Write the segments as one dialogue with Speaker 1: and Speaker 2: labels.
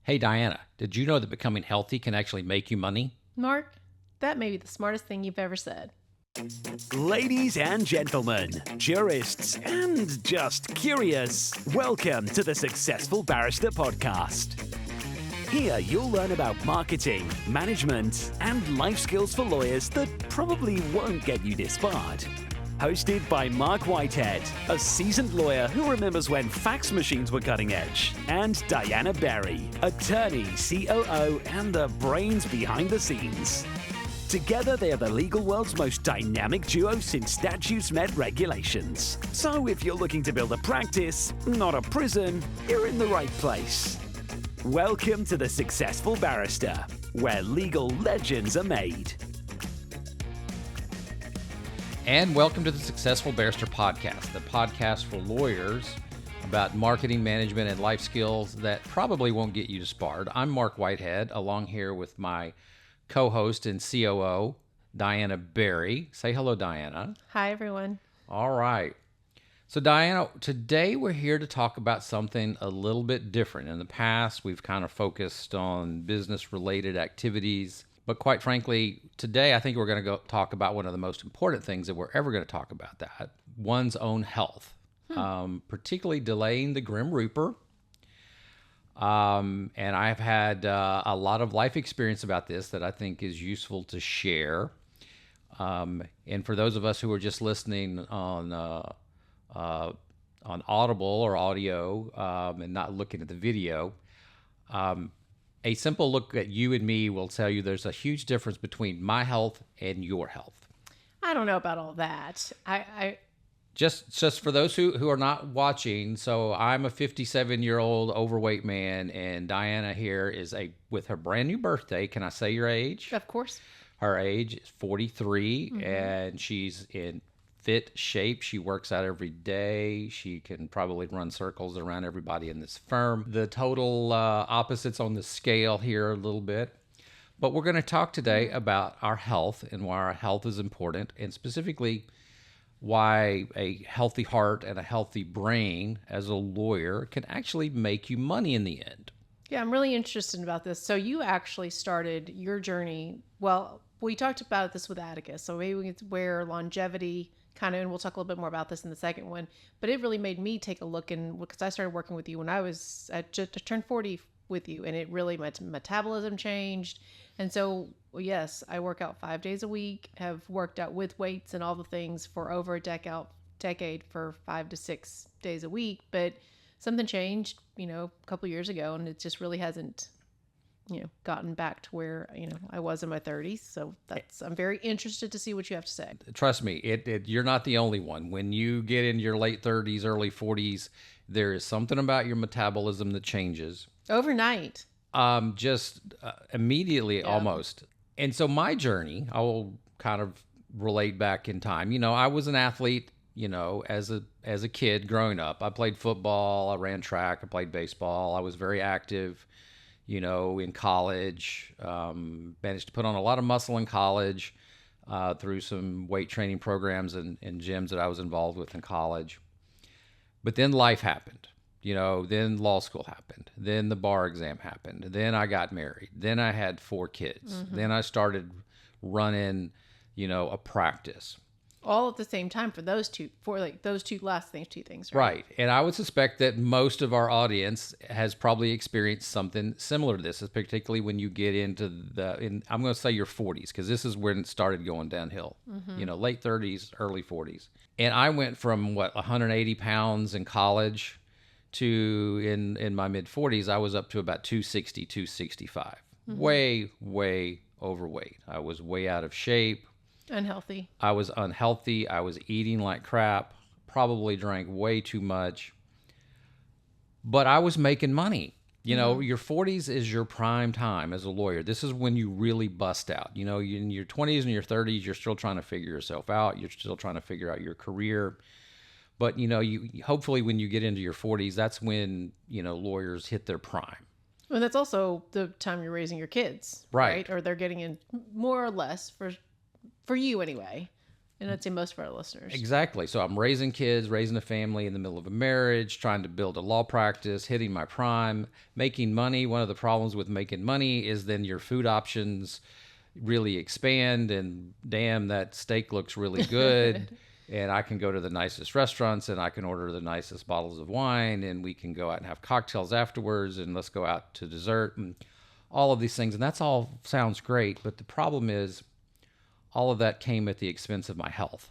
Speaker 1: Hey, Diana, did you know that becoming healthy can actually make you money?
Speaker 2: Mark, that may be the smartest thing you've ever said.
Speaker 3: Ladies and gentlemen, jurists and just curious, welcome to the Successful Barrister Podcast. Here you'll learn about marketing, management, and life skills for lawyers that probably won't get you disbarred. Hosted by Marc Whitehead, a seasoned lawyer who remembers when fax machines were cutting edge, and Diana Berry, attorney, COO, and the brains behind the scenes. Together, they are the legal world's most dynamic duo since statutes met regulations. So if you're looking to build a practice, not a prison, you're in the right place. Welcome to the Successful Barrister, where legal legends are made.
Speaker 1: And welcome to the Successful Barrister Podcast, the podcast for lawyers about marketing, management, and life skills that probably won't get you disbarred. I'm Marc Whitehead, along here with my co-host and COO, Diana Berry. Say hello, Diana.
Speaker 2: Hi, everyone.
Speaker 1: All right. So, Diana, today we're here to talk about something a little bit different. In the past, we've kind of focused on business-related activities. But quite frankly, today I think we're going to go talk about one of the most important things that we're ever going to talk about, that one's own health, particularly delaying the Grim Reaper. And I've had a lot of life experience about this that I think is useful to share. And for those of us who are just listening on Audible or audio and not looking at the video, a simple look at you and me will tell you there's a huge difference between my health and your health.
Speaker 2: I don't know about all that. I
Speaker 1: Just for those who are not watching, so I'm a 57-year-old overweight man, and Diana here is with her brand new birthday. Can I say your age?
Speaker 2: Of course.
Speaker 1: Her age is 43, and she's in fit shape. She works out every day. She can probably run circles around everybody in this firm. The total opposites on the scale here a little bit. But we're going to talk today about our health and why our health is important, and specifically why a healthy heart and a healthy brain as a lawyer can actually make you money in the end.
Speaker 2: Yeah, I'm really interested about this. So you actually started your journey. Well, we talked about this with Atticus. So maybe we can where longevity kind of, and we'll talk a little bit more about this in the second one. But it really made me take a look, and because I started working with you when I turned 40 with you, and it really, my metabolism changed. And so, yes, I work out 5 days a week, have worked out with weights and all the things for over a decade for 5 to 6 days a week. But something changed, a couple years ago, and it just really hasn't, gotten back to where, I was in my 30s. So I'm very interested to see what you have to say.
Speaker 1: Trust me, you're not the only one. When you get in your late 30s, early 40s, there is something about your metabolism that changes.
Speaker 2: Overnight.
Speaker 1: Just immediately, almost. And so my journey, I will kind of relate back in time. I was an athlete, as a kid growing up. I played football, I ran track, I played baseball. I was very active, in college. Managed to put on a lot of muscle in college through some weight training programs and gyms that I was involved with in college. But then life happened. Then law school happened. Then the bar exam happened. Then I got married. Then I had 4 kids. Then I started running, a practice.
Speaker 2: All at the same time for those two things, right?
Speaker 1: Right. And I would suspect that most of our audience has probably experienced something similar to this, particularly when you get into I'm going to say your 40s, because this is when it started going downhill, late 30s, early 40s. And I went from 180 pounds in college to in my mid 40s, I was up to about 260, 265. Way, way overweight. I was way out of shape.
Speaker 2: Unhealthy.
Speaker 1: I was unhealthy. I was eating like crap. Probably drank way too much. But I was making money. Your 40s is your prime time as a lawyer. This is when you really bust out. In your 20s and your 30s, you're still trying to figure yourself out. You're still trying to figure out your career. But, you hopefully when you get into your 40s, that's when, lawyers hit their prime.
Speaker 2: Well, that's also the time you're raising your kids.
Speaker 1: Right.
Speaker 2: Or they're getting in more or less for you anyway. And I'd say most of our listeners.
Speaker 1: Exactly. So I'm raising kids, raising a family in the middle of a marriage, trying to build a law practice, hitting my prime, making money. One of the problems with making money is then your food options really expand, and damn, that steak looks really good. And I can go to the nicest restaurants, and I can order the nicest bottles of wine, and we can go out and have cocktails afterwards, and let's go out to dessert and all of these things. And that's all sounds great. But the problem is all of that came at the expense of my health.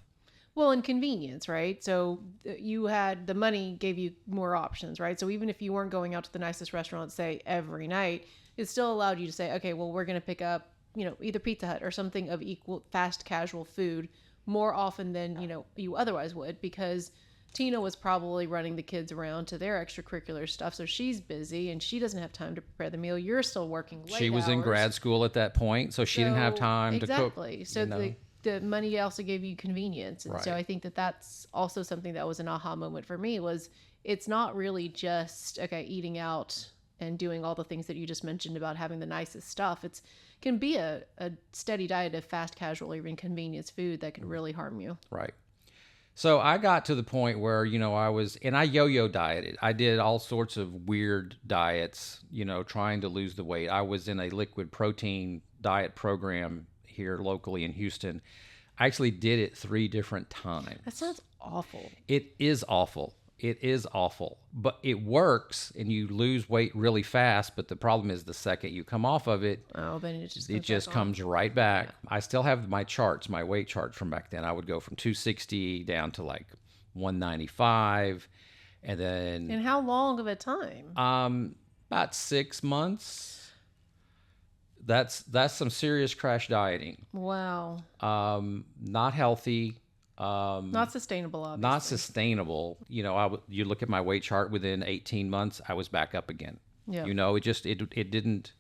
Speaker 2: Well, and convenience, right? So you had the money gave you more options, right? So even if you weren't going out to the nicest restaurant, say every night, it still allowed you to say, okay, well, we're going to pick up, either Pizza Hut or something of equal fast casual food more often than, you otherwise would, because Tina was probably running the kids around to their extracurricular stuff. So she's busy and she doesn't have time to prepare the meal. You're still working late
Speaker 1: She was
Speaker 2: hours.
Speaker 1: in grad school at that point, so she didn't have time to cook.
Speaker 2: Exactly. So the money also gave you convenience. And so I think that's also something that was an aha moment for me, was it's not really just, okay, eating out and doing all the things that you just mentioned about having the nicest stuff. It can be a steady diet of fast casual or even convenience food that can really harm you.
Speaker 1: Right. So I got to the point where, I yo-yo dieted. I did all sorts of weird diets, trying to lose the weight. I was in a liquid protein diet program here locally in Houston. I actually did it 3 different times.
Speaker 2: That sounds awful.
Speaker 1: It is awful. It is awful, but it works and you lose weight really fast. But the problem is the second you come off of it,
Speaker 2: then it
Speaker 1: just comes right back. Yeah. I still have my charts, my weight charts from back then. I would go from 260 down to like 195. And then.
Speaker 2: And how long of a time?
Speaker 1: About 6 months. That's some serious crash dieting.
Speaker 2: Wow.
Speaker 1: Not healthy.
Speaker 2: Not sustainable, obviously.
Speaker 1: Not sustainable. You look at my weight chart, within 18 months, I was back up again. Yeah. It didn't,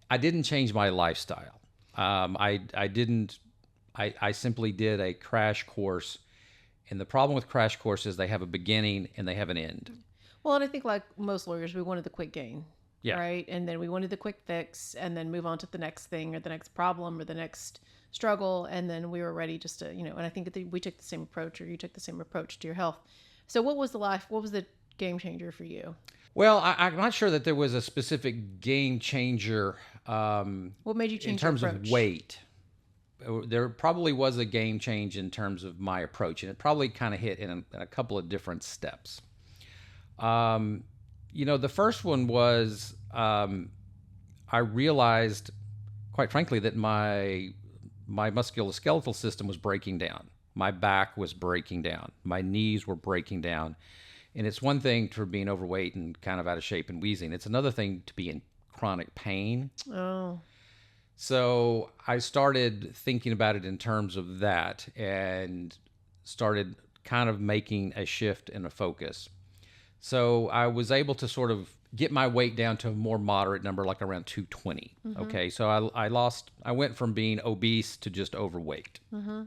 Speaker 1: I didn't change my lifestyle. I simply did a crash course. And the problem with crash courses, they have a beginning and they have an end.
Speaker 2: Well, and I think like most lawyers, we wanted the quick gain.
Speaker 1: Yeah.
Speaker 2: Right. And then we wanted the quick fix and then move on to the next thing or the next problem or the next struggle. And then we were ready just to, and I think we took the same approach, or you took the same approach to your health. So what was the game changer for you?
Speaker 1: Well, I'm not sure that there was a specific game changer.
Speaker 2: What made you change
Speaker 1: in terms
Speaker 2: your approach?
Speaker 1: Of weight? There probably was a game change in terms of my approach, and it probably kind of hit in a couple of different steps. The first one was I realized, quite frankly, that my musculoskeletal system was breaking down. My back was breaking down. My knees were breaking down. And it's one thing for being overweight and kind of out of shape and wheezing. It's another thing to be in chronic pain.
Speaker 2: Oh.
Speaker 1: So I started thinking about it in terms of that and started kind of making a shift and a focus. So I was able to sort of get my weight down to a more moderate number, like around 220. Mm-hmm. Okay, so I went from being obese to just overweight. Mm-hmm.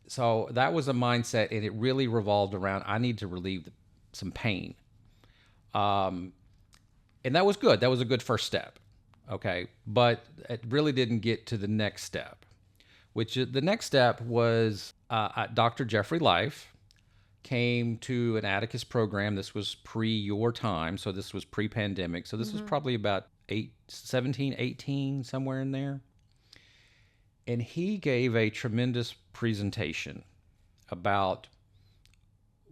Speaker 1: So that was a mindset, and it really revolved around, I need to relieve some pain. And that was good. That was a good first step. Okay, but it really didn't get to the next step, which the next step was Dr. Jeffrey Life came to an Atticus program. This was pre your time, so this was pre-pandemic. So this was probably about 17, 18, somewhere in there. And he gave a tremendous presentation about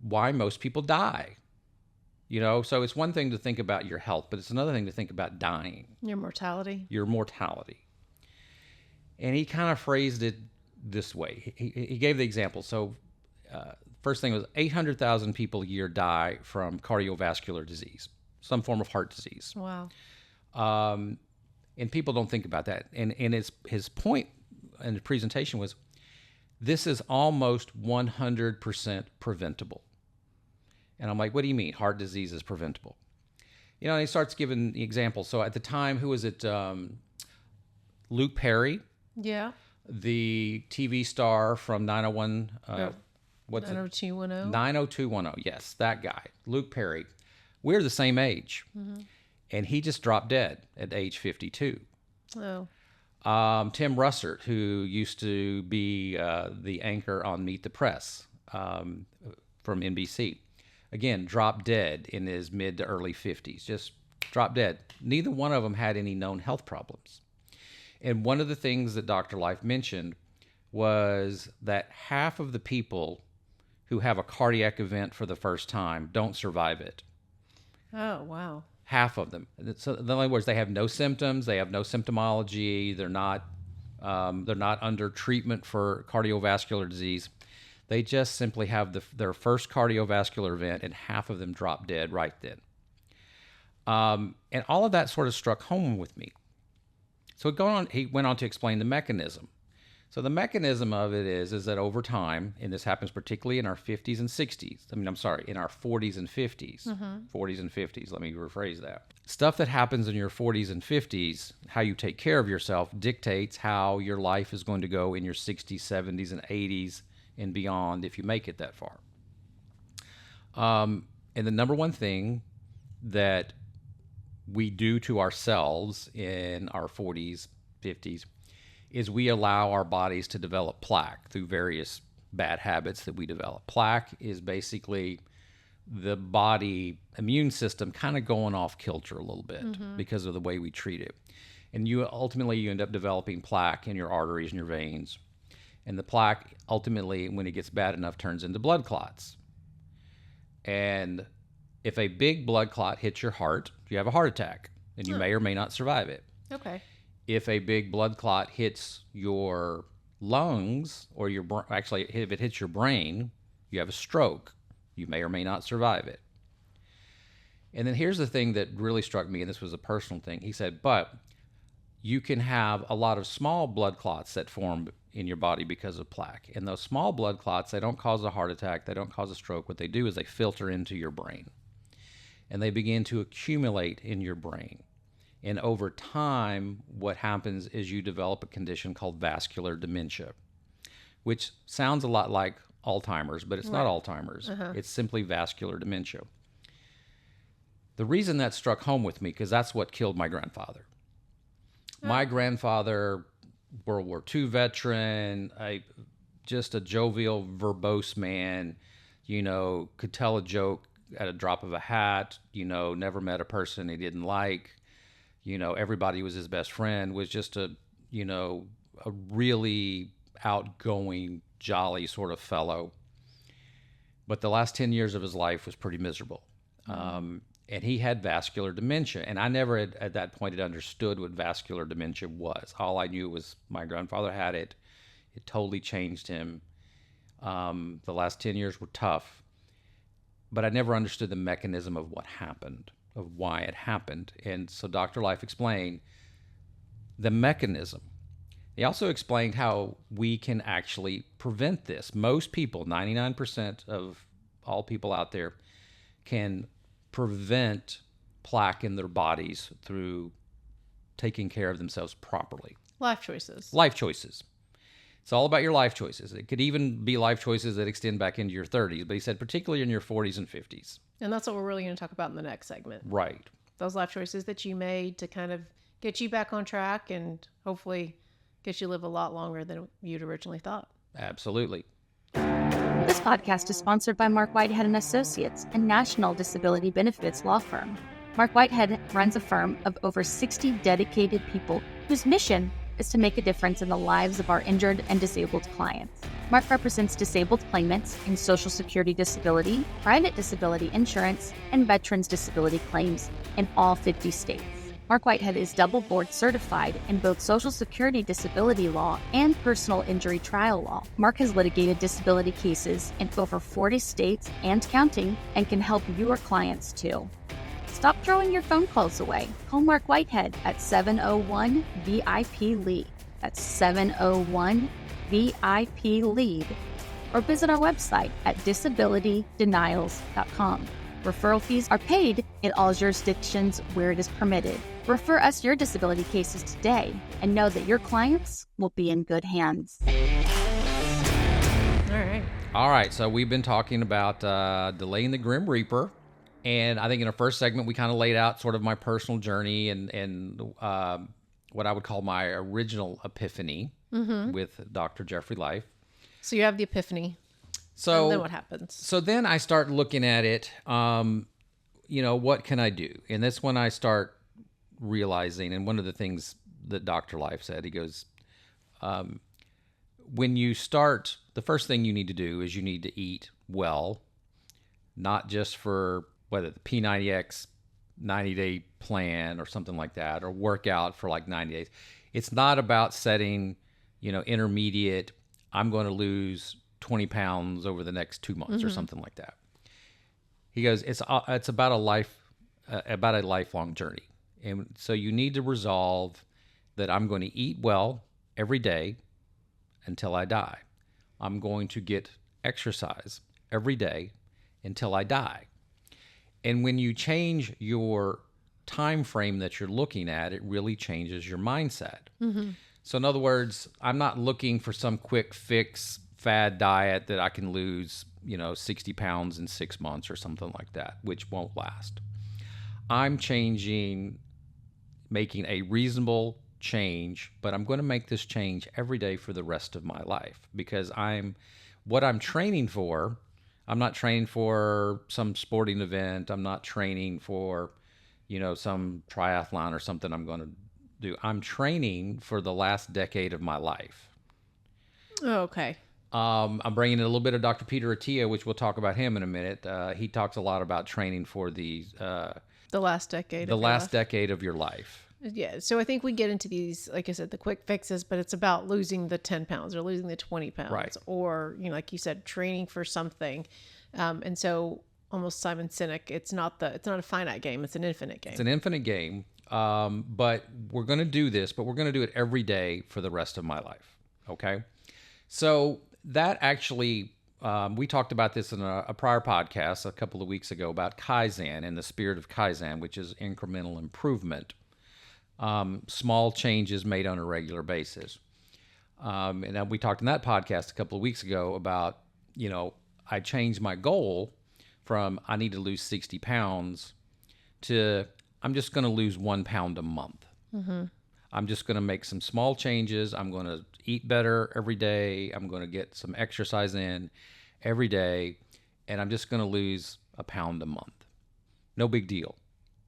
Speaker 1: why most people die. So it's one thing to think about your health, but it's another thing to think about dying.
Speaker 2: Your mortality.
Speaker 1: And he kind of phrased it this way. He gave the example. So first thing was 800,000 people a year die from cardiovascular disease, some form of heart disease.
Speaker 2: Wow.
Speaker 1: And people don't think about that. And his point in the presentation was, this is almost 100% preventable. And I'm like, what do you mean heart disease is preventable? And he starts giving the examples. So at the time, who was it? Luke Perry.
Speaker 2: Yeah.
Speaker 1: The TV star from 901. What's
Speaker 2: 90210?
Speaker 1: 90210. Yes, that guy, Luke Perry. We're the same age. Mm-hmm. And he just dropped dead at age 52.
Speaker 2: Oh.
Speaker 1: Tim Russert, who used to be the anchor on Meet the Press from NBC, again, dropped dead in his mid to early 50s, just dropped dead. Neither one of them had any known health problems. And one of the things that Dr. Life mentioned was that half of the people who have a cardiac event for the first time don't survive it.
Speaker 2: Oh, wow.
Speaker 1: Half of them. So in other words, they have no symptoms, they have no symptomology, they're not under treatment for cardiovascular disease. They just simply have their first cardiovascular event, and half of them drop dead right then. And all of that sort of struck home with me. So he went on to explain the mechanism. So the mechanism of it is that over time, and this happens particularly in our 50s and 60s. In our 40s and 50s. 40s and 50s, let me rephrase that. Stuff that happens in your 40s and 50s, how you take care of yourself, dictates how your life is going to go in your 60s, 70s, and 80s and beyond if you make it that far. And the number one thing that we do to ourselves in our 40s, 50s, is we allow our bodies to develop plaque through various bad habits that we develop. Plaque is basically the body immune system kind of going off kilter a little bit because of the way we treat it. And you end up developing plaque in your arteries and your veins. And the plaque ultimately, when it gets bad enough, turns into blood clots. And if a big blood clot hits your heart, you have a heart attack, and you may or may not survive it.
Speaker 2: Okay.
Speaker 1: If a big blood clot hits your lungs, or if it hits your brain, you have a stroke. You may or may not survive it. And then here's the thing that really struck me, and this was a personal thing. He said, but you can have a lot of small blood clots that form in your body because of plaque. And those small blood clots, they don't cause a heart attack, they don't cause a stroke. What they do is they filter into your brain. And they begin to accumulate in your brain. And over time, what happens is you develop a condition called vascular dementia, which sounds a lot like Alzheimer's, but it's not Alzheimer's. It's simply vascular dementia. The reason that struck home with me, because that's what killed my grandfather. My grandfather, World War II veteran, just a jovial, verbose man, could tell a joke at a drop of a hat, never met a person he didn't like. Everybody was his best friend, was just a really outgoing, jolly sort of fellow. But the last 10 years of his life was pretty miserable. And he had vascular dementia. And I never at that point had understood what vascular dementia was. All I knew was my grandfather had it. It totally changed him. The last 10 years were tough. But I never understood the mechanism of what happened, of why it happened. And so Dr. Life explained the mechanism. He also explained how we can actually prevent this. Most people, 99% of all people out there, can prevent plaque in their bodies through taking care of themselves properly.
Speaker 2: Life choices.
Speaker 1: Life choices. It's all about your life choices. It could even be life choices that extend back into your 30s, but he said particularly in your 40s and 50s.
Speaker 2: And that's what we're really going to talk about in the next segment.
Speaker 1: Right.
Speaker 2: Those life choices that you made to kind of get you back on track and hopefully get you to live a lot longer than you'd originally thought.
Speaker 1: Absolutely.
Speaker 4: This podcast is sponsored by Marc Whitehead and Associates, a national disability benefits law firm. Marc Whitehead runs a firm of over 60 dedicated people whose mission is to make a difference in the lives of our injured and disabled clients. Marc represents disabled claimants in Social Security disability, private disability insurance, and veterans disability claims in all 50 states. Marc Whitehead is double board certified in both Social Security disability law and personal injury trial law. Marc has litigated disability cases in over 40 states and counting and can help your clients too. Stop throwing your phone calls away. Call Marc Whitehead at 701-VIP-LEAD. That's 701-VIP-LEAD. Or visit our website at disabilitydenials.com. Referral fees are paid in all jurisdictions where it is permitted. Refer us your disability cases today and know that your clients will be in good hands.
Speaker 2: All
Speaker 1: right. So we've been talking about delaying the Grim Reaper. And I think in our first segment, we kind of laid out sort of my personal journey and what what I would call my original epiphany with Dr. Jeffrey Life.
Speaker 2: So you have the epiphany.
Speaker 1: So
Speaker 2: And then what happens?
Speaker 1: So then I start looking at it, what can I do? And that's when I start realizing, and one of the things that Dr. Life said, he goes, when you start, the first thing you need to do is you need to eat well, not just for whether the P90X 90-day plan or something like that, or work out for like 90 days. It's not about setting, intermediate, I'm going to lose 20 pounds over the next 2 months or something like that. He goes, it's about a lifelong journey. And so you need to resolve that I'm going to eat well every day until I die. I'm going to get exercise every day until I die. And when you change your time frame that you're looking at, it really changes your mindset. So in other words, I'm not looking for some quick fix fad diet that I can lose, 60 pounds in 6 months or something like that, which won't last. I'm making a reasonable change, but I'm going to make this change every day for the rest of my life, because what I'm training for. I'm not training for some sporting event. I'm not training for, some triathlon or something I'm going to do. I'm training for the last decade of my life.
Speaker 2: Oh, okay.
Speaker 1: I'm bringing in a little bit of Dr. Peter Attia, which we'll talk about him in a minute. He talks a lot about training for the
Speaker 2: last decade.
Speaker 1: Decade of your life.
Speaker 2: Yeah. So I think we get into these, like I said, the quick fixes, but it's about losing the 10 pounds or losing the 20 pounds,
Speaker 1: right,
Speaker 2: or, like you said, training for something. And so almost Simon Sinek, it's not a finite game. It's an infinite game.
Speaker 1: It's an infinite game. But we're going to do this, but we're going to do it every day for the rest of my life. Okay. So that actually, we talked about this in a prior podcast a couple of weeks ago about Kaizen and the spirit of Kaizen, which is incremental improvement. Small changes made on a regular basis. And we talked in that podcast a couple of weeks ago about, I changed my goal from I need to lose 60 pounds to I'm just going to lose 1 pound a month. I'm just going to make some small changes. I'm going to eat better every day. I'm going to get some exercise in every day. And I'm just going to lose a pound a month. No big deal.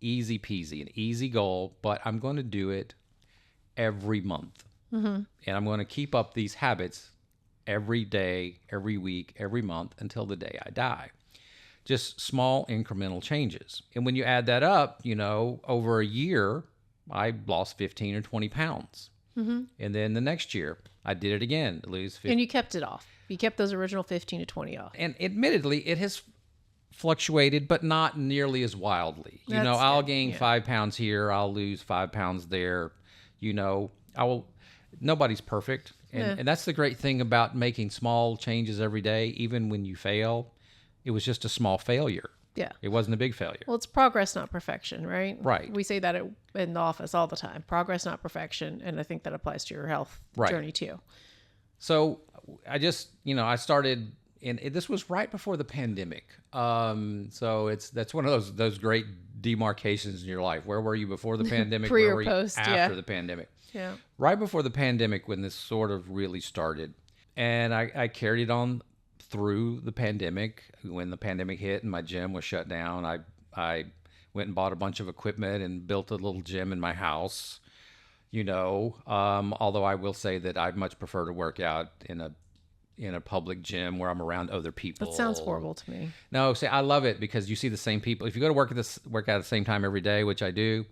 Speaker 1: Easy peasy, an easy goal, but I'm going to do it every month. And I'm going to keep up these habits every day, every week, every month until the day I die. Just small incremental changes. And when you add that up, over a year, I lost 15 or 20 pounds. And then the next year, I did it again, lose 15.
Speaker 2: And you kept it off. You kept those original 15 to 20 off.
Speaker 1: And admittedly, it has fluctuated, but not nearly as wildly. I'll gain 5 pounds here, I'll lose 5 pounds there. Nobody's perfect. And that's the great thing about making small changes every day. Even when you fail, it was just a small failure.
Speaker 2: Yeah.
Speaker 1: It wasn't a big failure.
Speaker 2: Well, it's progress, not perfection, right?
Speaker 1: Right.
Speaker 2: We say that in the office all the time. Progress, not perfection. And I think that applies to your health journey too.
Speaker 1: So I just, I started, and this was right before the pandemic. So that's one of those great demarcations in your life. Where were you before the pandemic?
Speaker 2: Pre
Speaker 1: Where
Speaker 2: or
Speaker 1: were you
Speaker 2: post,
Speaker 1: after the pandemic?
Speaker 2: Yeah.
Speaker 1: Right before the pandemic, when this sort of really started. And I carried it on through the pandemic. When the pandemic hit and my gym was shut down, I went and bought a bunch of equipment and built a little gym in my house. Although I will say that I'd much prefer to work out in a public gym where I'm around other people.
Speaker 2: That sounds horrible to me.
Speaker 1: No, I love it because you see the same people. If you go to work out at the same time every day, which I do,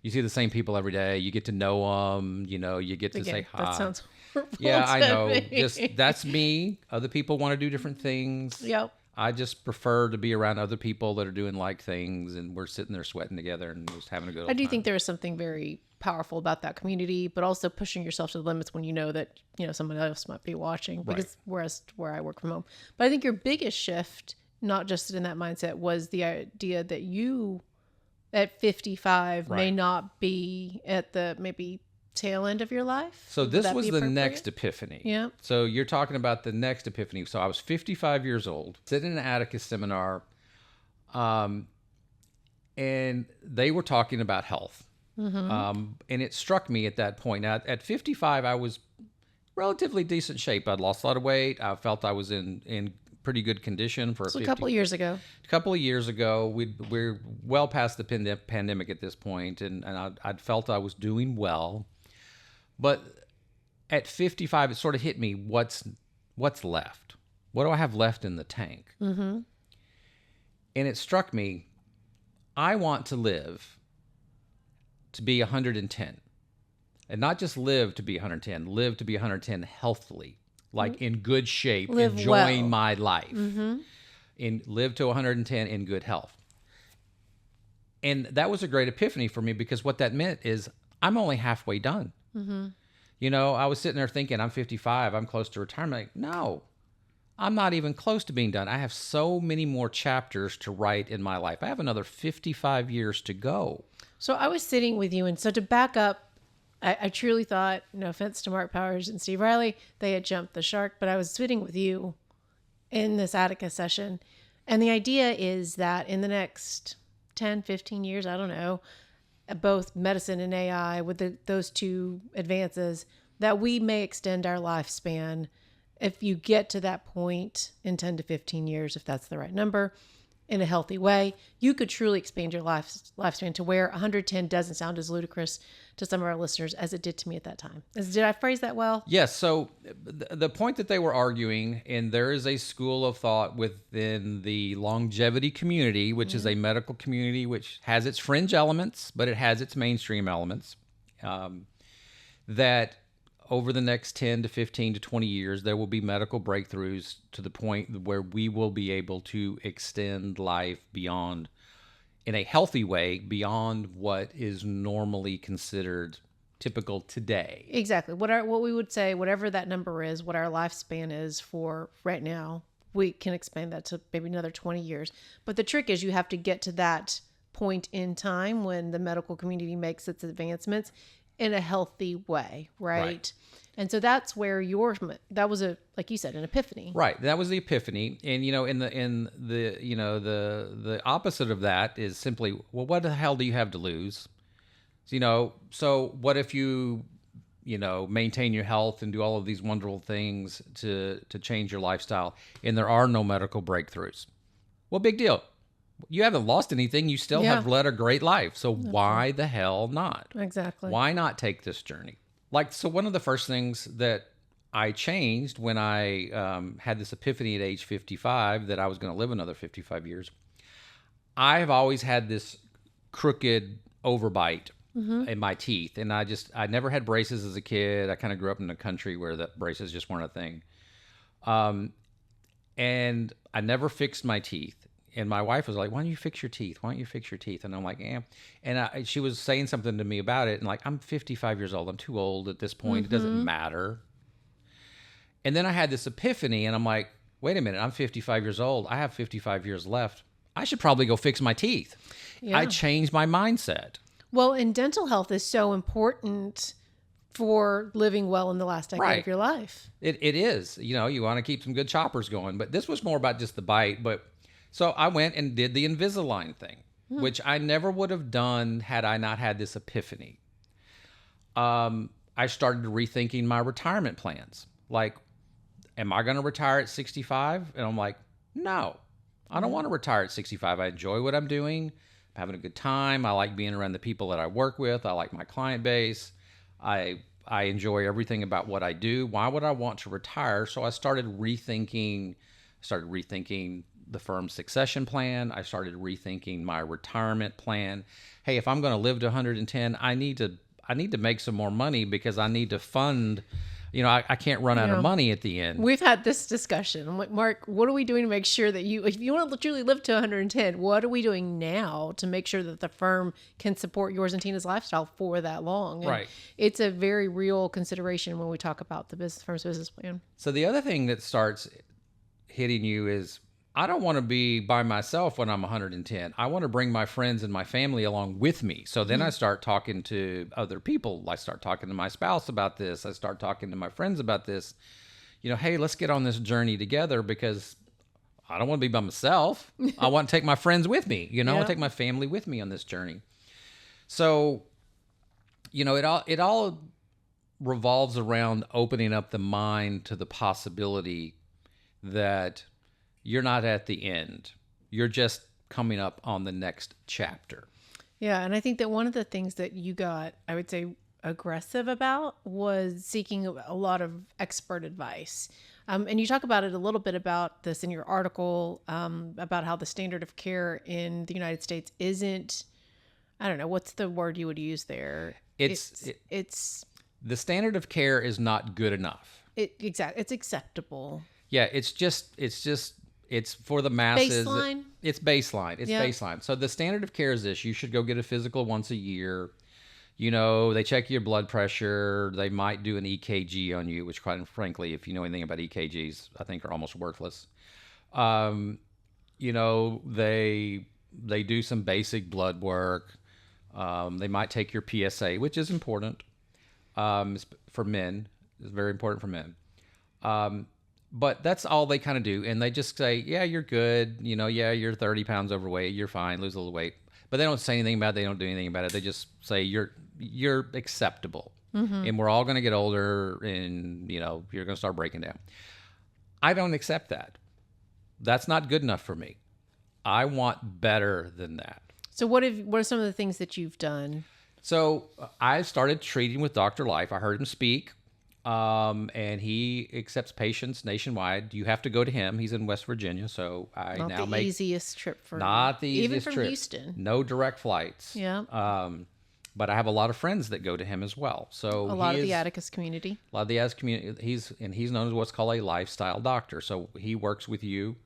Speaker 1: you see the same people every day. You get to know them. You get to say hi.
Speaker 2: That sounds horrible.
Speaker 1: Yeah, I know.
Speaker 2: Me.
Speaker 1: That's me. Other people want to do different things.
Speaker 2: Yep.
Speaker 1: I just prefer to be around other people that are doing like things, and we're sitting there sweating together and just having a good old time.
Speaker 2: I do think there is something very powerful about that community, but also pushing yourself to the limits when you know that someone else might be watching. Because whereas where I work from home, but I think your biggest shift, not just in that mindset, was the idea that you at 55 may not be at the maybe tail end of your life.
Speaker 1: So this was the next epiphany.
Speaker 2: Yeah.
Speaker 1: So you're talking about the next epiphany. So I was 55 years old, sitting in an Atticus seminar, and they were talking about health. And it struck me at that point. Now, at 55, I was relatively decent shape. I'd lost a lot of weight. I felt I was in pretty good condition for
Speaker 2: So a couple of years ago.
Speaker 1: A couple of years ago. We're well past the pandemic at this point, and I'd felt I was doing well. But at 55, it sort of hit me, what's left? What do I have left in the tank? And it struck me, I want to live to be 110. And not just live to be 110, live to be 110 healthily, like in good shape,
Speaker 2: Live
Speaker 1: enjoying
Speaker 2: well.
Speaker 1: my life. Live to 110 in good health. And that was a great epiphany for me, because what that meant is I'm only halfway done. You know, I was sitting there thinking, I'm 55, I'm close to retirement. Like, no, I'm not even close to being done. I have so many more chapters to write in my life. I have another 55 years to go.
Speaker 2: So I was sitting with you, and so to back up, I truly thought, no offense to Mark Powers and Steve Riley, they had jumped the shark, but I was sitting with you in this Atticus session. And the idea is that in the next 10, 15 years, I don't know, both medicine and AI, with those two advances, that we may extend our lifespan if you get to that point in 10 to 15 years, if that's the right number, in a healthy way. You could truly expand your lifespan to where 110 doesn't sound as ludicrous to some of our listeners as it did to me at that time. Did I phrase that well?
Speaker 1: Yes. So the point that they were arguing, and there is a school of thought within the longevity community, which is a medical community which has its fringe elements, but it has its mainstream elements, that over the next 10 to 15 to 20 years, there will be medical breakthroughs to the point where we will be able to extend life beyond, in a healthy way, beyond what is normally considered typical today.
Speaker 2: Exactly. What we would say, whatever that number is, what our lifespan is for right now, we can expand that to maybe another 20 years. But the trick is you have to get to that point in time when the medical community makes its advancements in a healthy way, right? And so that's where that was like you said, an epiphany. Right.
Speaker 1: That was the epiphany. And, you know, the opposite of that is simply, well, what the hell do you have to lose? So what if you maintain your health and do all of these wonderful things to change your lifestyle, and there are no medical breakthroughs? Well, big deal. You haven't lost anything. You still have led a great life. So why the hell not?
Speaker 2: Exactly.
Speaker 1: Why not take this journey? So one of the first things that I changed when I had this epiphany at age 55 that I was going to live another 55 years, I've always had this crooked overbite in my teeth. And I never had braces as a kid. I kind of grew up in the country where the braces just weren't a thing. And I never fixed my teeth. And my wife was like, why don't you fix your teeth? Why don't you fix your teeth? And I'm like, yeah. And she was saying something to me about it. And like, I'm 55 years old. I'm too old at this point. It doesn't matter. And then I had this epiphany, and I'm like, wait a minute. I'm 55 years old. I have 55 years left. I should probably go fix my teeth. Yeah. I changed my mindset.
Speaker 2: Well, and dental health is so important for living well in the last decade of your life.
Speaker 1: It is. You want to keep some good choppers going. But this was more about just the bite. So I went and did the Invisalign thing, which I never would have done had I not had this epiphany. I started rethinking my retirement plans. Like, am I going to retire at 65? And I'm like, no, I don't want to retire at 65. I enjoy what I'm doing. I'm having a good time. I like being around the people that I work with. I like my client base. I enjoy everything about what I do. Why would I want to retire? So I started rethinking the firm's succession plan. I started rethinking my retirement plan. Hey, if I'm going to live to 110, I need to make some more money, because I need to fund, I can't run out of money at the end.
Speaker 2: We've had this discussion. I'm like, Mark, what are we doing to make sure that if you want to truly live to 110, what are we doing now to make sure that the firm can support yours and Tina's lifestyle for that long? And
Speaker 1: right.
Speaker 2: It's a very real consideration when we talk about the firm's business plan.
Speaker 1: So the other thing that starts hitting you is, I don't want to be by myself when I'm 110. I want to bring my friends and my family along with me. So then I start talking to other people. I start talking to my spouse about this. I start talking to my friends about this. Hey, let's get on this journey together, because I don't want to be by myself. I want to take my friends with me. I want to take my family with me on this journey. So It all revolves around opening up the mind to the possibility that you're not at the end. You're just coming up on the next chapter.
Speaker 2: Yeah, and I think that one of the things that you got, I would say, aggressive about was seeking a lot of expert advice. And you talk about it a little bit about this in your article, about how the standard of care in the United States isn't, I don't know, what's the word you would use there?
Speaker 1: It's the standard of care is not good enough.
Speaker 2: It's acceptable.
Speaker 1: Yeah, it's for the masses.
Speaker 2: Baseline?
Speaker 1: It's baseline. It's
Speaker 2: Yeah.
Speaker 1: baseline. So the standard of care is this. You should go get a physical once a year. They check your blood pressure. They might do an EKG on you, which quite frankly, if you know anything about EKGs, I think are almost worthless. They do some basic blood work. They might take your PSA, which is important for men. It's very important for men. But that's all they kind of do. And they just say, yeah, you're good. Yeah, you're 30 pounds overweight. You're fine. Lose a little weight. But they don't say anything about it. They don't do anything about it. They just say you're acceptable. Mm-hmm. And we're all going to get older and, you're going to start breaking down. I don't accept that. That's not good enough for me. I want better than that.
Speaker 2: So what are some of the things that you've done?
Speaker 1: So I started treating with Dr. Life. I heard him speak. And he accepts patients nationwide. You have to go to him. He's in West Virginia, so I
Speaker 2: Not
Speaker 1: now
Speaker 2: the
Speaker 1: make
Speaker 2: easiest trip for
Speaker 1: not the
Speaker 2: even
Speaker 1: easiest
Speaker 2: from
Speaker 1: trip.
Speaker 2: Houston.
Speaker 1: No direct flights.
Speaker 2: Yeah.
Speaker 1: But I have a lot of friends that go to him as well. So
Speaker 2: A lot of the Atticus community.
Speaker 1: A lot of the Atticus community. He's known as what's called a lifestyle doctor. So he works with you,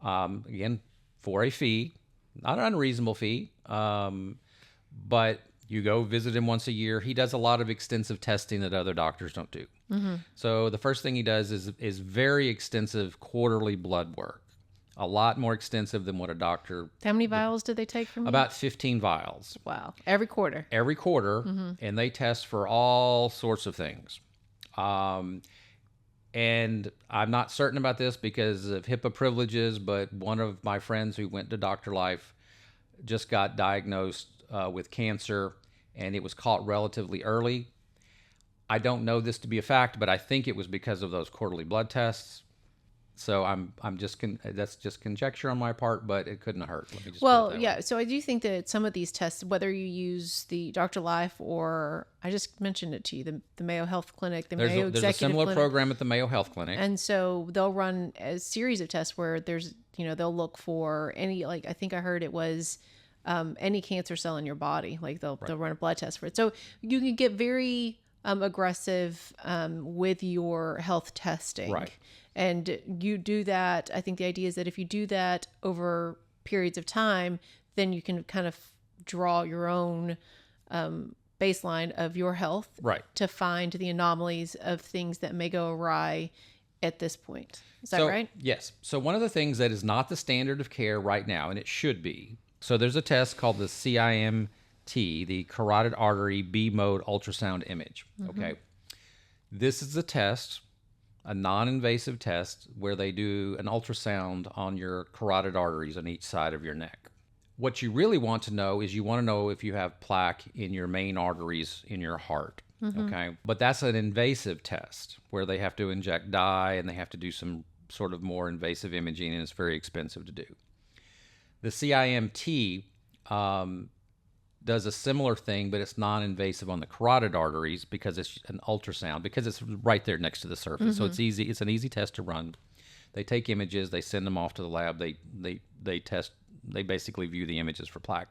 Speaker 1: again, for a fee, not an unreasonable fee, but you go visit him once a year. He does a lot of extensive testing that other doctors don't do. Mm-hmm. So the first thing he does is very extensive quarterly blood work, a lot more extensive than what a doctor.
Speaker 2: How many vials did they take from you?
Speaker 1: About 15 vials.
Speaker 2: Wow. Every quarter.
Speaker 1: Every quarter, and they test for all sorts of things. And I'm not certain about this because of HIPAA privileges, but one of my friends who went to Dr. Life just got diagnosed with cancer, and it was caught relatively early. I don't know this to be a fact, but I think it was because of those quarterly blood tests. So that's just conjecture on my part, but it couldn't hurt. Let me just put it that way.
Speaker 2: So I do think that some of these tests, whether you use the Dr. Life or I just mentioned it to you, the Mayo Health Clinic, Mayo Executive
Speaker 1: There's a similar
Speaker 2: Clinic.
Speaker 1: program at the Mayo Health Clinic.
Speaker 2: And so they'll run a series of tests where there's, they'll look for any, like I think I heard it was any cancer cell in your body. Like they'll run a blood test for it. So you can get very aggressive with your health testing.
Speaker 1: Right.
Speaker 2: And you do that. I think the idea is that if you do that over periods of time, then you can kind of draw your own baseline of your health to find the anomalies of things that may go awry at this point. Is that right?
Speaker 1: Yes. So one of the things that is not the standard of care right now, and it should be, so there's a test called the CIMT, the carotid artery B mode ultrasound image. Mm-hmm. Okay. This is a test, a non-invasive test where they do an ultrasound on your carotid arteries on each side of your neck. What you really want to know is you want to know if you have plaque in your main arteries in your heart. Mm-hmm. Okay. But that's an invasive test where they have to inject dye and they have to do some sort of more invasive imaging, and it's very expensive to do. The CIMT does a similar thing, but it's non-invasive on the carotid arteries because it's an ultrasound, because it's right there next to the surface. Mm-hmm. So it's easy. It's an easy test to run. They take images, they send them off to the lab. They test. They basically view the images for plaque.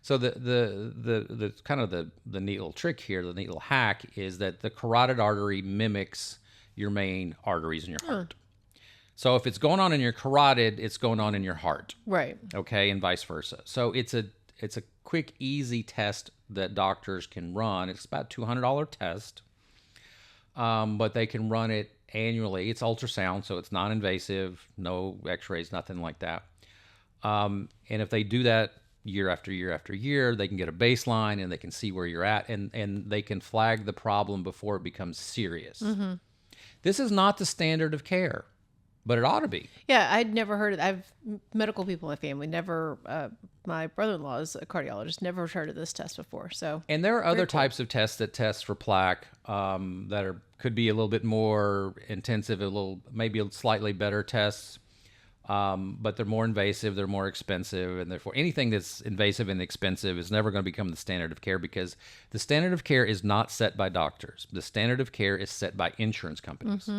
Speaker 1: So the kind of the neat little trick here, the neat little hack is that the carotid artery mimics your main arteries in your heart. So if it's going on in your carotid, it's going on in your heart.
Speaker 2: Right.
Speaker 1: Okay, and vice versa. So it's a quick, easy test that doctors can run. It's about $200 test, but they can run it annually. It's ultrasound, so it's non-invasive, no x-rays, nothing like that. And if they do that year after year after year, they can get a baseline and they can see where you're at, and they can flag the problem before it becomes serious. Mm-hmm. This is not the standard of care. but it ought to be.
Speaker 2: Yeah, I'd never heard of. I've medical people in my family. Never. My brother-in-law is a cardiologist. Never heard of this test before. So,
Speaker 1: And there are other
Speaker 2: cool.
Speaker 1: types of tests that test for plaque could be a little bit more intensive, maybe slightly better tests. But they're more invasive, they're more expensive, and therefore anything that's invasive and expensive is never going to become the standard of care, because the standard of care is not set by doctors. The standard of care is set by insurance companies.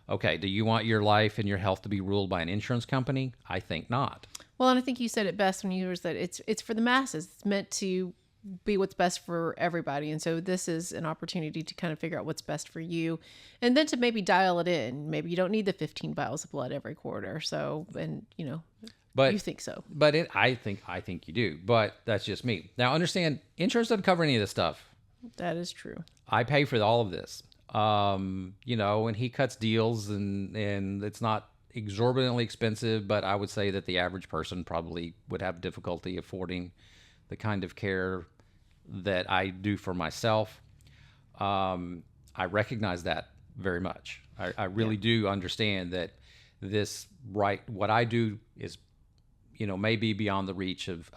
Speaker 1: Okay, do you want your life and your health to be ruled by an insurance company? I think not.
Speaker 2: Well, and I think you said it best when you were that it's for the masses. It's meant to be what's best for everybody. And so this is an opportunity to kind of figure out what's best for you, and then to maybe dial it in. Maybe you don't need the 15 vials of blood every quarter. So, and
Speaker 1: But
Speaker 2: you think so.
Speaker 1: But I think you do. But that's just me. Now understand, insurance doesn't cover any of this stuff.
Speaker 2: That is true.
Speaker 1: I pay for all of this. And he cuts deals, and it's not exorbitantly expensive, but I would say that the average person probably would have difficulty affording the kind of care that I do for myself. I recognize that very much. I really do understand that what I do is, may be beyond the reach of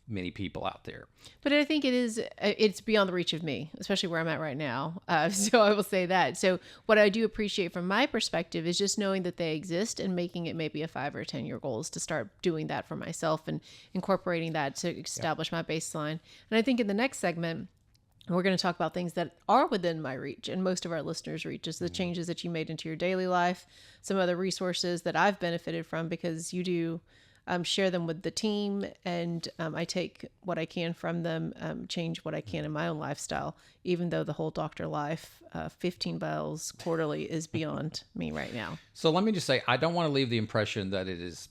Speaker 1: many people out there.
Speaker 2: But I think it's beyond the reach of me, especially where I'm at right now. So I will say that. So what I do appreciate from my perspective is just knowing that they exist and making it maybe a 5 or 10-year goal is to start doing that for myself and incorporating that to establish my baseline. And I think in the next segment, we're going to talk about things that are within my reach and most of our listeners' reach, is the changes that you made into your daily life, some other resources that I've benefited from because you do share them with the team, and I take what I can from them, change what I can in my own lifestyle, even though the whole doctor life, 15 vials quarterly is beyond me right now.
Speaker 1: So let me just say, I don't want to leave the impression that it is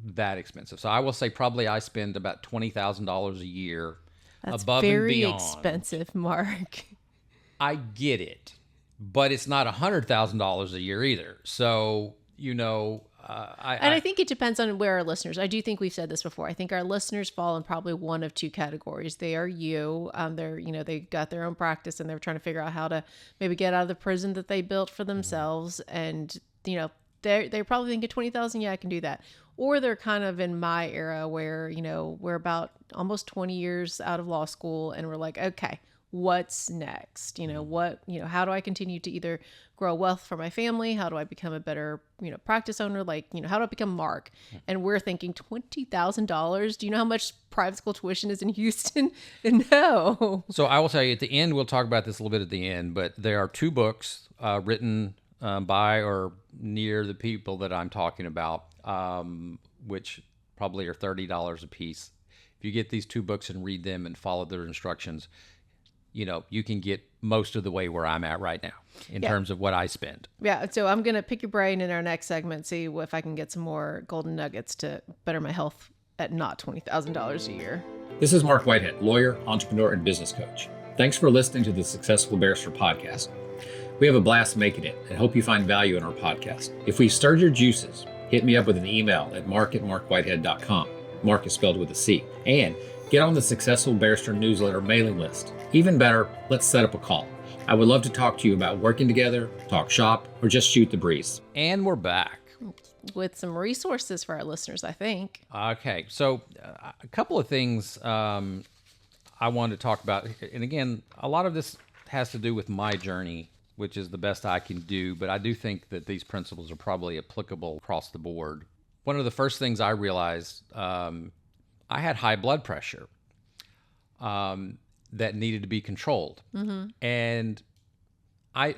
Speaker 1: that expensive. So I will say probably I spend about $20,000 a year
Speaker 2: That's
Speaker 1: above and
Speaker 2: very
Speaker 1: beyond.
Speaker 2: expensive, Mark.
Speaker 1: I get it, but it's not $100,000 a year either. So,
Speaker 2: I think it depends on where our listeners. I do think we've said this before. I think our listeners fall in probably one of two categories. They are they got their own practice and they're trying to figure out how to maybe get out of the prison that they built for themselves. And, they're probably thinking 20,000. Yeah, I can do that. Or they're kind of in my era where, we're about almost 20 years out of law school and we're like, okay, what's next? How do I continue to either grow wealth for my family? How do I become a better, practice owner? How do I become Mark? And we're thinking $20,000. Do you know how much private school tuition is in Houston? No.
Speaker 1: So I will tell you at the end, we'll talk about this a little bit at the end, but there are 2 books written by or near the people that I'm talking about, which probably are $30 a piece. If you get these 2 books and read them and follow their instructions, you can get most of the way where I'm at right now in terms of what I spend.
Speaker 2: Yeah. So I'm going to pick your brain in our next segment, see if I can get some more golden nuggets to better my health at not $20,000 a year.
Speaker 5: This is Marc Whitehead, lawyer, entrepreneur, and business coach. Thanks for listening to the Successful Barrister podcast. We have a blast making it and hope you find value in our podcast. If we've stirred your juices, hit me up with an email at marc@marcwhitehead.com. Marc is spelled with a C. And get on the Successful Barrister newsletter mailing list. Even better, let's set up a call. I would love to talk to you about working together, talk shop, or just shoot the breeze.
Speaker 1: And we're back.
Speaker 2: With some resources for our listeners, I think.
Speaker 1: Okay. So a couple of things I wanted to talk about. And again, a lot of this has to do with my journey, which is the best I can do. But I do think that these principles are probably applicable across the board. One of the first things I realized, I had high blood pressure. That needed to be controlled. Mm-hmm. And my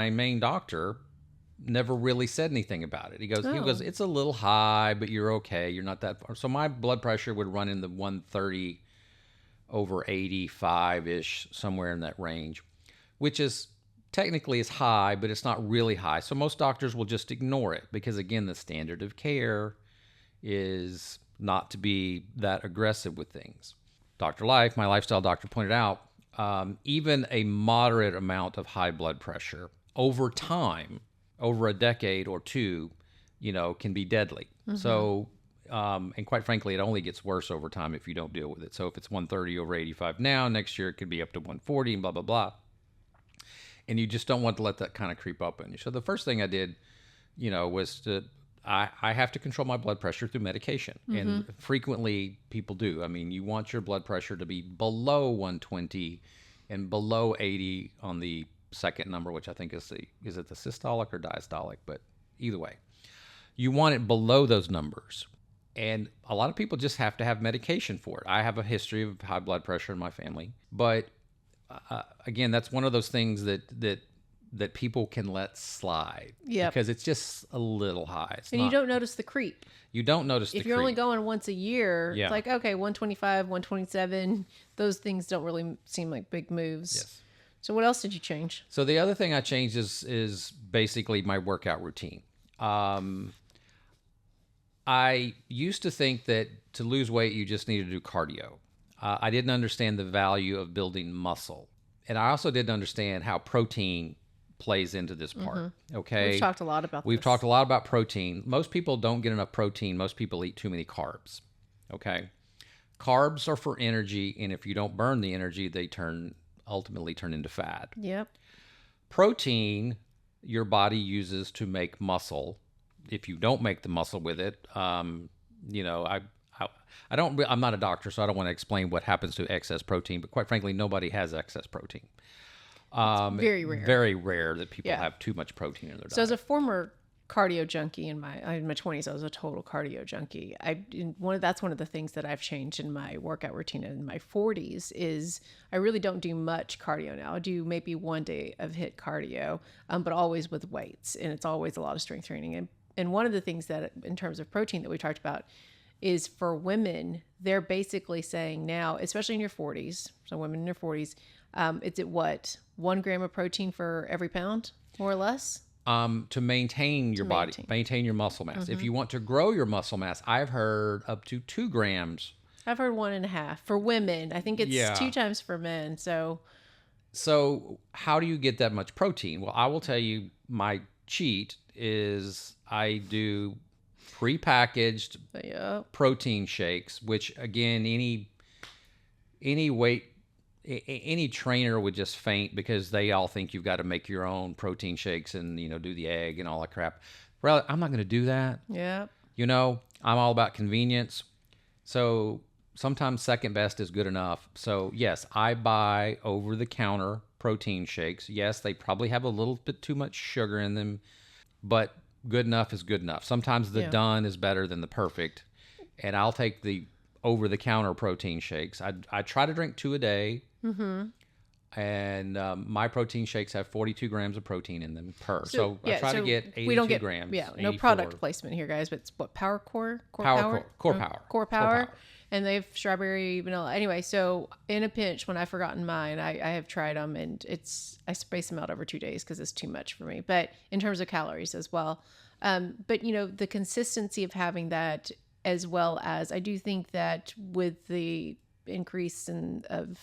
Speaker 1: main doctor, never really said anything about it. He goes, it's a little high, but you're okay. You're not that far. So my blood pressure would run in the 130 over 85-ish, somewhere in that range, which is technically is high, but it's not really high. So most doctors will just ignore it because, again, the standard of care is not to be that aggressive with things. Dr. Life, my lifestyle doctor, pointed out, even a moderate amount of high blood pressure over time, over a decade or 2, can be deadly. Mm-hmm. So, and quite frankly, it only gets worse over time if you don't deal with it. So if it's 130 over 85 now, next year it could be up to 140 and blah, blah, blah. And you just don't want to let that kind of creep up on you. So the first thing I did was to, I have to control my blood pressure through medication. And frequently people do. I mean, you want your blood pressure to be below 120 and below 80 on the second number, which I think is it the systolic or diastolic? But either way, you want it below those numbers. And a lot of people just have to have medication for it. I have a history of high blood pressure in my family. But again, that's one of those things that people can let slide.
Speaker 2: Yep.
Speaker 1: Because it's just a little high.
Speaker 2: You don't notice the creep.
Speaker 1: You don't notice the creep.
Speaker 2: If you're only going once a year,
Speaker 1: Yeah.
Speaker 2: it's like, okay, 125, 127, those things don't really seem like big moves.
Speaker 1: Yes.
Speaker 2: So what else did you change?
Speaker 1: So the other thing I changed is basically my workout routine. I used to think that to lose weight, you just need to do cardio. I didn't understand the value of building muscle. And I also didn't understand how protein plays into this part. Okay.
Speaker 2: We've talked a lot about
Speaker 1: We've
Speaker 2: this.
Speaker 1: talked a lot about protein. Most people don't get enough protein. Most people eat too many carbs. Okay. Carbs are for energy. And if you don't burn the energy, they ultimately turn into fat.
Speaker 2: Yep.
Speaker 1: Protein, your body uses to make muscle. If you don't make the muscle with it, I'm not a doctor, so I don't want to explain what happens to excess protein, but quite frankly, nobody has excess protein.
Speaker 2: It's very rare.
Speaker 1: Very rare that people
Speaker 2: Yeah.
Speaker 1: have too much protein in their
Speaker 2: So
Speaker 1: diet.
Speaker 2: as a former cardio junkie in my 20s, I was a total cardio junkie. That's one of the things that I've changed in my workout routine in my 40s is I really don't do much cardio now. I do maybe one day of HIIT cardio, but always with weights, and it's always a lot of strength training. And one of the things that, in terms of protein that we talked about, is for women, they're basically saying now, especially in your 40s, so women in their 40s, it's at what, 1 gram of protein for every pound, more or less?
Speaker 1: To maintain your body, maintain your muscle mass. If you want to grow your muscle mass, I've heard up to 2 grams.
Speaker 2: I've heard 1.5 for women. I think it's 2 times for men. So
Speaker 1: how do you get that much protein? Well, I will tell you, my cheat is I do prepackaged protein shakes, which again, any trainer would just faint because they all think you've got to make your own protein shakes and, do the egg and all that crap. Well, I'm not going to do that.
Speaker 2: Yeah.
Speaker 1: I'm all about convenience. So sometimes second best is good enough. So yes, I buy over-the-counter protein shakes. Yes, they probably have a little bit too much sugar in them, but good enough is good enough. Sometimes the done is better than the perfect. And I'll take the over-the-counter protein shakes. I try to drink 2 a day. And my protein shakes have 42 grams of protein in them per. So I try to get 82 grams.
Speaker 2: Yeah, no
Speaker 1: 84.
Speaker 2: product placement here, guys, but it's what, Power Core?
Speaker 1: Core Power.
Speaker 2: And they have strawberry, vanilla. Anyway, so in a pinch, when I've forgotten mine, I have tried them, and I space them out over 2 days because it's too much for me. But in terms of calories as well. But, the consistency of having that, as well as I do think that with the increase of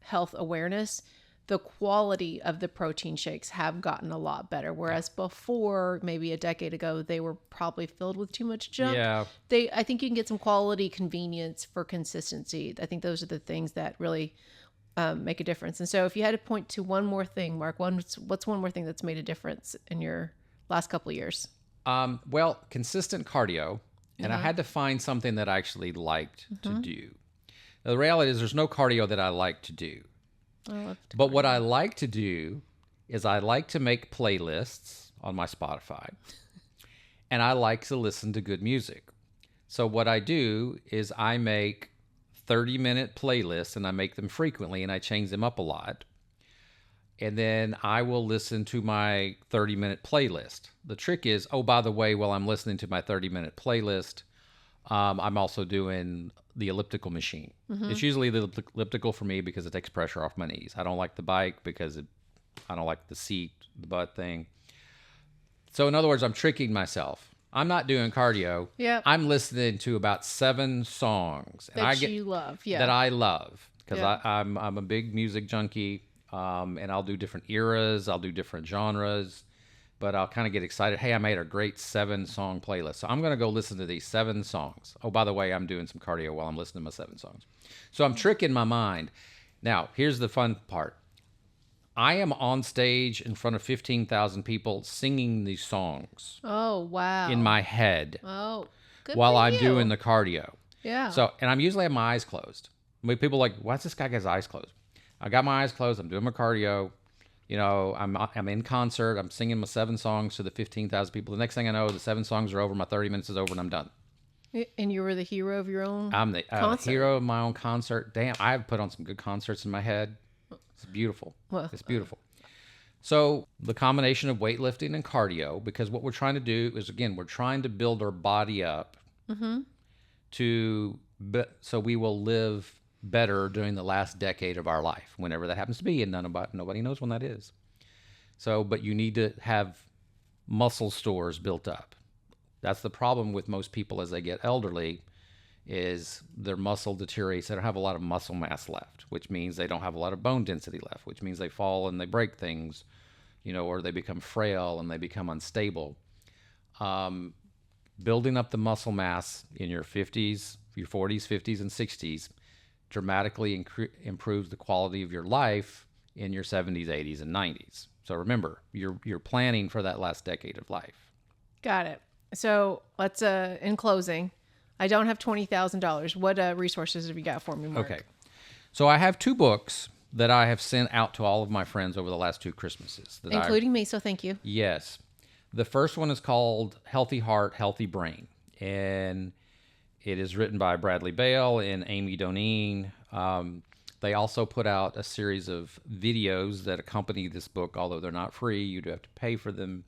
Speaker 2: health awareness, the quality of the protein shakes have gotten a lot better. Whereas before, maybe a decade ago, they were probably filled with too much junk.
Speaker 1: Yeah.
Speaker 2: I think you can get some quality, convenience for consistency. I think those are the things that really make a difference. And so if you had to point to one more thing, Mark, what's one more thing that's made a difference in your last couple of years?
Speaker 1: Well, consistent cardio. And I had to find something that I actually liked to do. Now, the reality is there's no cardio that I like to do. But what I like to do is I like to make playlists on my Spotify. And I like to listen to good music. So what I do is I make 30-minute playlists, and I make them frequently, and I change them up a lot. And then I will listen to my 30-minute playlist. The trick is, by the way, while I'm listening to my 30-minute playlist, I'm also doing the elliptical machine. It's usually the elliptical for me because it takes pressure off my knees. I don't like the bike because I don't like the seat, the butt thing. So in other words, I'm tricking myself. I'm not doing cardio.
Speaker 2: Yep.
Speaker 1: I'm listening to about 7 songs
Speaker 2: You love. Yeah.
Speaker 1: that I love because I'm a big music junkie. And I'll do different eras, I'll do different genres, but I'll kind of get excited. Hey, I made a great 7-song playlist. So I'm going to go listen to these 7 songs. Oh, by the way, I'm doing some cardio while I'm listening to my 7 songs. So I'm tricking my mind. Now, here's the fun part. I am on stage in front of 15,000 people singing these songs
Speaker 2: Oh, wow.
Speaker 1: in my head
Speaker 2: Oh, good
Speaker 1: while
Speaker 2: for
Speaker 1: I'm
Speaker 2: you.
Speaker 1: doing the cardio.
Speaker 2: Yeah.
Speaker 1: So, and I'm usually have my eyes closed. I mean, people are like, why's this guy got his eyes closed? I got my eyes closed. I'm doing my cardio. You know, I'm in concert. I'm singing my 7 songs to the 15,000 people. The next thing I know, the 7 songs are over. My 30 minutes is over, and I'm done.
Speaker 2: And you were the hero of your own
Speaker 1: I'm the
Speaker 2: concert.
Speaker 1: hero of my own concert. Damn, I've put on some good concerts in my head. It's beautiful.
Speaker 2: Well,
Speaker 1: It's beautiful. So the combination of weightlifting and cardio, because what we're trying to do is, again, we're trying to build our body up so we will live better during the last decade of our life, whenever that happens to be, and nobody knows when that is. So, but you need to have muscle stores built up. That's the problem with most people as they get elderly, is their muscle deteriorates. They don't have a lot of muscle mass left, which means they don't have a lot of bone density left, which means they fall and they break things, or they become frail and they become unstable. Building up the muscle mass in your 50s, your 40s, 50s, and 60s dramatically improves the quality of your life in your 70s, 80s, and 90s. So remember, you're planning for that last decade of life.
Speaker 2: Got it. So let's, in closing, I don't have $20,000. What resources have you got for me, Marc?
Speaker 1: Okay. So I have 2 books that I have sent out to all of my friends over the last 2 Christmases.
Speaker 2: Including me, so thank you.
Speaker 1: Yes. The first one is called Healthy Heart, Healthy Brain. And it is written by Bradley Bale and Amy Doneen. They also put out a series of videos that accompany this book, although they're not free. You do have to pay for them.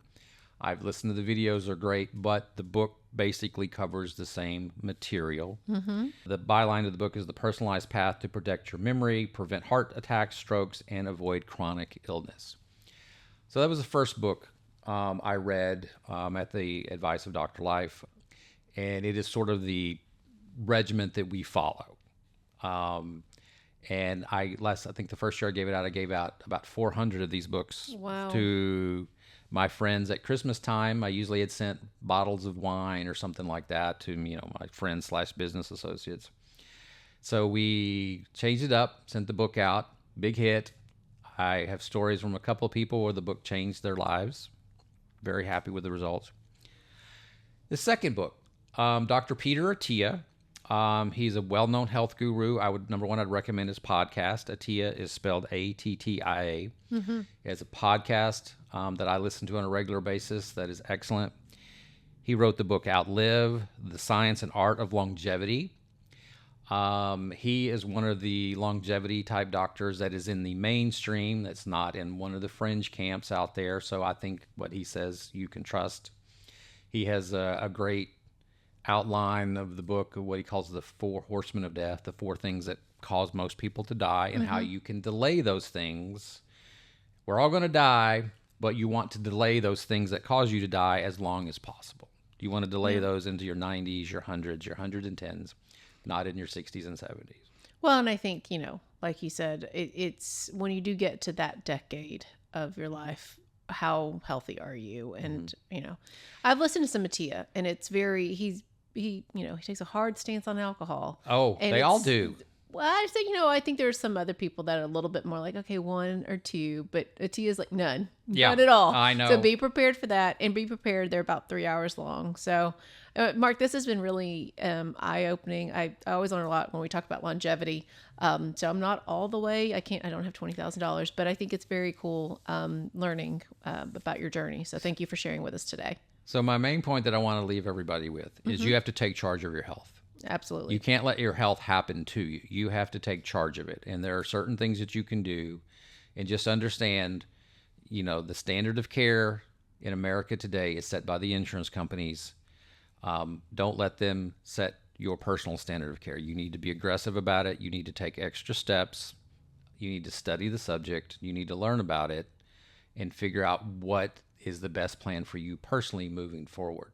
Speaker 1: I've listened to the videos, they're great, but the book basically covers the same material. The byline of the book is the personalized path to protect your memory, prevent heart attacks, strokes, and avoid chronic illness. So that was the first book I read at the advice of Dr. Life, and it is sort of the regiment that we follow. And I think the first year I gave out about 400 of these books
Speaker 2: Wow.
Speaker 1: to my friends at Christmas time. I usually had sent bottles of wine or something like that to, my friends / business associates. So we changed it up, sent the book out, big hit. I have stories from a couple of people where the book changed their lives. Very happy with the results. The second book, Dr. Peter Attia. He's a well-known health guru. Number one, I'd recommend his podcast. Attia is spelled Attia. He has a podcast that I listen to on a regular basis that is excellent. He wrote the book Outlive, The Science and Art of Longevity. He is one of the longevity type doctors that is in the mainstream, that's not in one of the fringe camps out there. So I think what he says you can trust. He has a great outline of the book of what he calls the 4 horsemen of death, the 4 things that cause most people to die, and how you can delay those things. We're all going to die, but you want to delay those things that cause you to die as long as possible. You want to delay those into your 90s, your 100s, your 110s, not in your 60s and 70s.
Speaker 2: Well, and I think, like you said, it's when you do get to that decade of your life, how healthy are you? And, I've listened to some Attia, and it's he takes a hard stance on alcohol.
Speaker 1: Oh,
Speaker 2: and
Speaker 1: they all do.
Speaker 2: Well, I say, I think there's some other people that are a little bit more like, okay, 1 or 2, but Attia is like none, none at all.
Speaker 1: I know.
Speaker 2: So be prepared for that, and be prepared. They're about 3 hours long. So, Marc, this has been really eye-opening. I always learn a lot when we talk about longevity. So I'm not all the way. I don't have $20,000, but I think it's very cool learning about your journey. So thank you for sharing with us today.
Speaker 1: So my main point that I want to leave everybody with is you have to take charge of your health.
Speaker 2: Absolutely.
Speaker 1: You can't let your health happen to you. You have to take charge of it. And there are certain things that you can do. And just understand, the standard of care in America today is set by the insurance companies. Don't let them set your personal standard of care. You need to be aggressive about it. You need to take extra steps. You need to study the subject. You need to learn about it and figure out what is the best plan for you personally moving forward.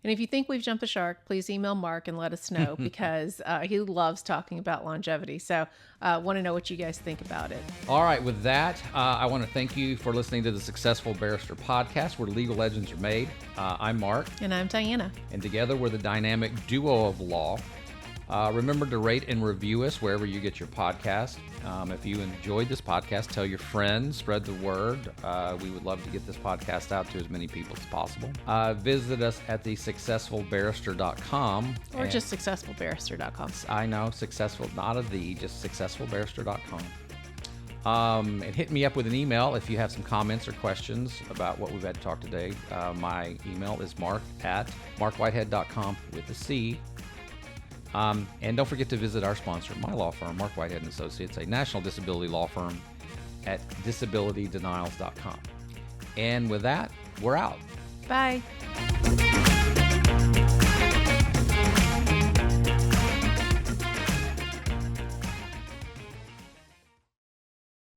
Speaker 2: And if you think we've jumped the shark, please email Marc and let us know, because he loves talking about longevity. So I want to know what you guys think about it.
Speaker 1: All right. With that, I want to thank you for listening to the Successful Barrister Podcast, where legal legends are made. I'm Marc.
Speaker 2: And I'm Diana.
Speaker 1: And together we're the dynamic duo of law. Remember to rate and review us wherever you get your podcast. If you enjoyed this podcast, tell your friends, spread the word. We would love to get this podcast out to as many people as possible. Visit us at thesuccessfulbarrister.com.
Speaker 2: Or just successfulbarrister.com.
Speaker 1: I know, successful, not a the, just successfulbarrister.com. And hit me up with an email if you have some comments or questions about what we've had to talk today. My email is marc@marcwhitehead.com with a C. And don't forget to visit our sponsor, my law firm, Marc Whitehead & Associates, a national disability law firm at disabilitydenials.com. And with that, we're out.
Speaker 2: Bye.